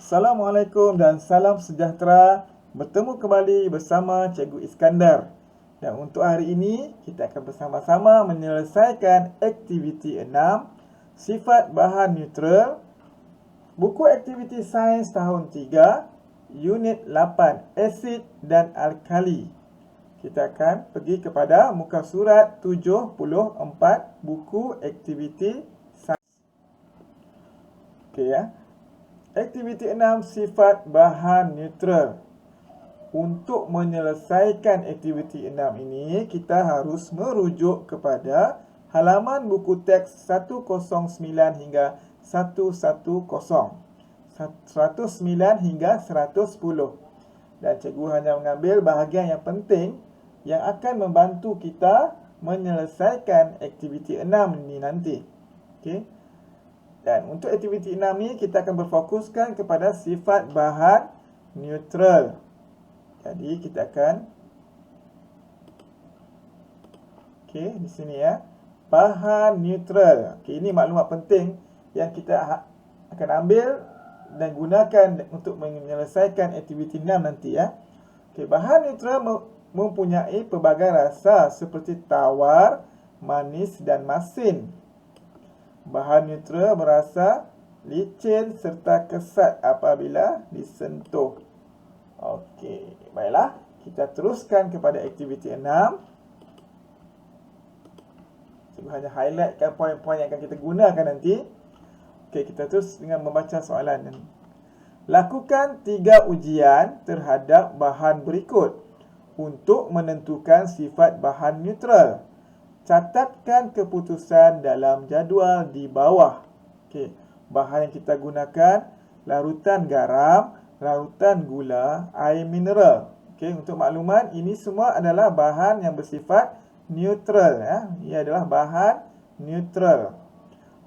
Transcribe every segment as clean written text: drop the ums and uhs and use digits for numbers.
Assalamualaikum dan salam sejahtera. Bertemu kembali bersama Cikgu Iskandar. Dan untuk hari ini, kita akan bersama-sama menyelesaikan aktiviti 6, sifat bahan neutral, buku aktiviti sains tahun 3, unit 8, asid dan alkali. Kita akan pergi kepada muka surat 74, buku aktiviti sains. Okey ya. Aktiviti 6, sifat bahan neutral. Untuk menyelesaikan aktiviti 6 ini, kita harus merujuk kepada halaman buku teks 109 hingga 110. 109 hingga 110. Dan cikgu hanya mengambil bahagian yang penting yang akan membantu kita menyelesaikan aktiviti 6 ini nanti. Okey. Dan untuk aktiviti 6 ni kita akan berfokuskan kepada sifat bahan neutral. Jadi kita akan di sini ya. Bahan neutral. Ini maklumat penting yang kita akan ambil dan gunakan untuk menyelesaikan aktiviti 6 nanti ya. Bahan neutral mempunyai pelbagai rasa seperti tawar, manis dan masin. Bahan neutral berasa licin serta kesat apabila disentuh. Okey, baiklah. Kita teruskan kepada aktiviti 6. Cikgu hanya highlightkan poin-poin yang akan kita gunakan nanti. Okey, kita terus dengan membaca soalan ini. Lakukan 3 ujian terhadap bahan berikut untuk menentukan sifat bahan neutral. Catatkan keputusan dalam jadual di bawah. Okey, bahan yang kita gunakan larutan garam, larutan gula, air mineral. Okey, untuk makluman ini semua adalah bahan yang bersifat neutral ya. Ia adalah bahan neutral.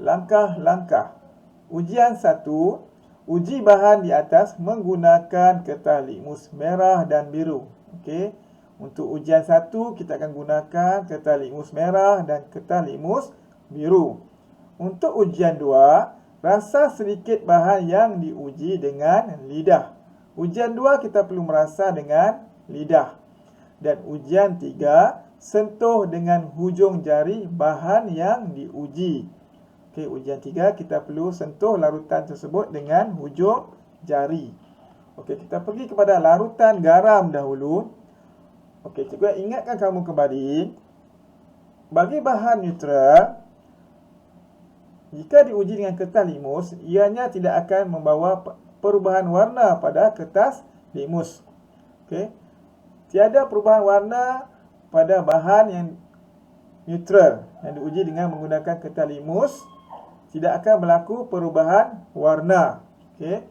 Langkah-langkah. Ujian 1, uji bahan di atas menggunakan kertas litmus merah dan biru. Okey. Untuk ujian 1, kita akan gunakan kertas litmus merah dan kertas litmus biru. Untuk ujian 2, rasa sedikit bahan yang diuji dengan lidah. Ujian 2, kita perlu merasa dengan lidah. Dan ujian 3, sentuh dengan hujung jari bahan yang diuji. Okey, ujian 3, kita perlu sentuh larutan tersebut dengan hujung jari. Okey, kita pergi kepada larutan garam dahulu. Okey, cikgu ingatkan kamu kembali, bagi bahan neutral, jika diuji dengan kertas litmus, ianya tidak akan membawa perubahan warna pada kertas litmus. Okey, tiada perubahan warna pada bahan yang neutral yang diuji dengan menggunakan kertas litmus, tidak akan berlaku perubahan warna. Okey,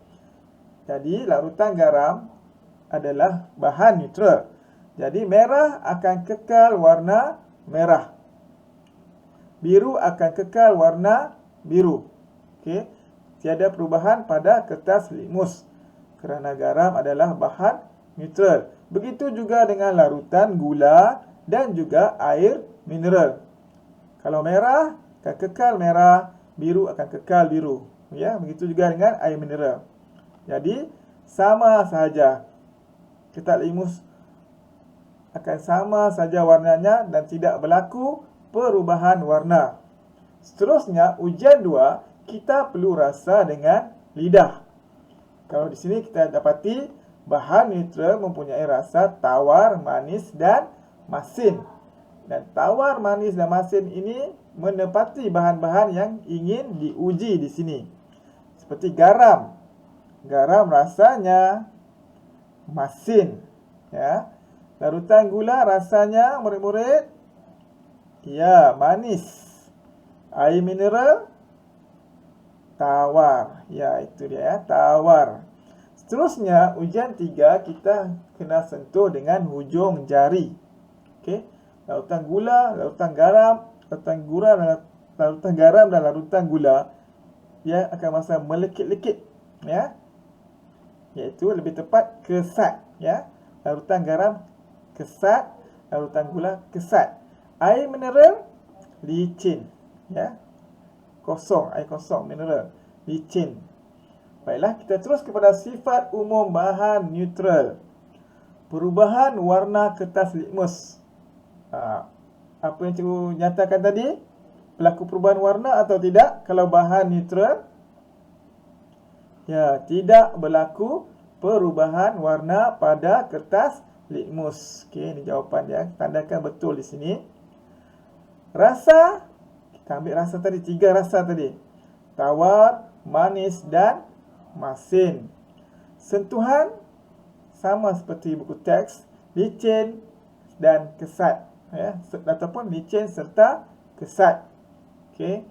jadi larutan garam adalah bahan neutral. Jadi merah akan kekal warna merah. Biru akan kekal warna biru. Okey. Tiada perubahan pada kertas litmus kerana garam adalah bahan neutral. Begitu juga dengan larutan gula dan juga air mineral. Kalau merah akan kekal merah, biru akan kekal biru. Ya, begitu juga dengan air mineral. Jadi sama sahaja. Kertas litmus akan sama saja warnanya dan tidak berlaku perubahan warna. Seterusnya, ujian 2, kita perlu rasa dengan lidah. Kalau di sini kita dapati bahan neutral mempunyai rasa tawar, manis dan masin. Dan tawar, manis dan masin ini menepati bahan-bahan yang ingin diuji di sini. Seperti garam. Garam rasanya masin, ya. Larutan gula rasanya murid-murid, ya, manis. Air mineral tawar. Ya, itu dia ya, tawar. Seterusnya, ujian 3 kita kena sentuh dengan hujung jari. Okey. Larutan gula, larutan garam, larutan garam dan larutan gula, dia akan rasa melekit-lekit, ya. Iaitu lebih tepat kesat, ya. Larutan garam kesat, larutan gula kesat. Air mineral licin, ya. Kosong, air kosong mineral, licin. Baiklah, kita terus kepada sifat umum bahan neutral. Perubahan warna kertas litmus. Apa yang cikgu nyatakan tadi? Berlaku perubahan warna atau tidak kalau bahan neutral? Ya, tidak berlaku perubahan warna pada kertas litmus. Okey, ini jawapan dia. Tandakan betul di sini. Rasa, kita ambil rasa tadi, 3 rasa tadi. Tawar, manis dan masin. Sentuhan sama seperti buku teks, licin dan kesat, ya, ataupun licin serta kesat. Okey.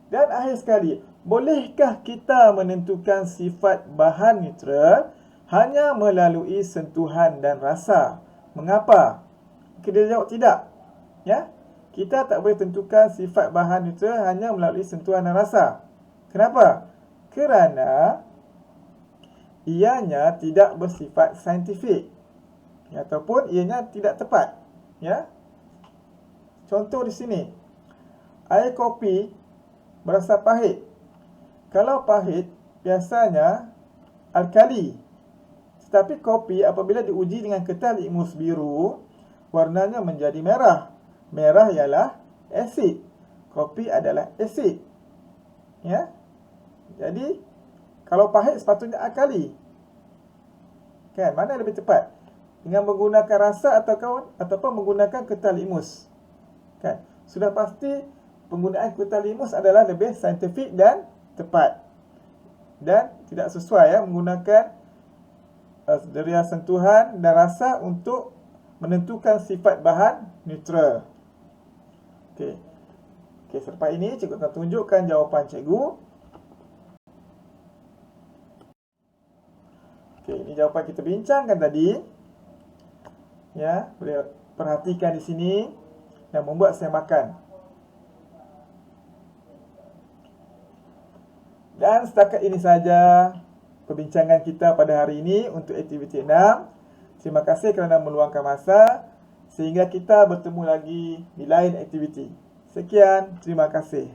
Dan akhir sekali, bolehkah kita menentukan sifat bahan neutral hanya melalui sentuhan dan rasa? Mengapa? Dia jawab tidak. Ya, kita tak boleh tentukan sifat bahan neutral hanya melalui sentuhan dan rasa. Kenapa? Kerana ianya tidak bersifat saintifik, ataupun ianya tidak tepat. Ya. Contoh di sini, air kopi berasa pahit. Kalau pahit, biasanya alkali. Tetapi kopi apabila diuji dengan kertas litmus biru, warnanya menjadi merah. Merah ialah asid. Kopi adalah asid. Ya. Jadi, kalau pahit sepatutnya alkali. Kan, mana yang lebih tepat? Dengan menggunakan rasa ataupun menggunakan kertas litmus. Kan, sudah pasti penggunaan kertas litmus adalah lebih saintifik dan tepat. Dan tidak sesuai, ya, menggunakan deria sentuhan dan rasa untuk menentukan sifat bahan neutral. Okey. Selepas ini cikgu akan tunjukkan jawapan cikgu. Okey, ini jawapan kita bincangkan tadi. Ya, boleh perhatikan di sini dan membuat saya makan. Dan setakat ini saja perbincangan kita pada hari ini untuk aktiviti 6. Terima kasih kerana meluangkan masa, sehingga kita bertemu lagi di lain aktiviti. Sekian, terima kasih.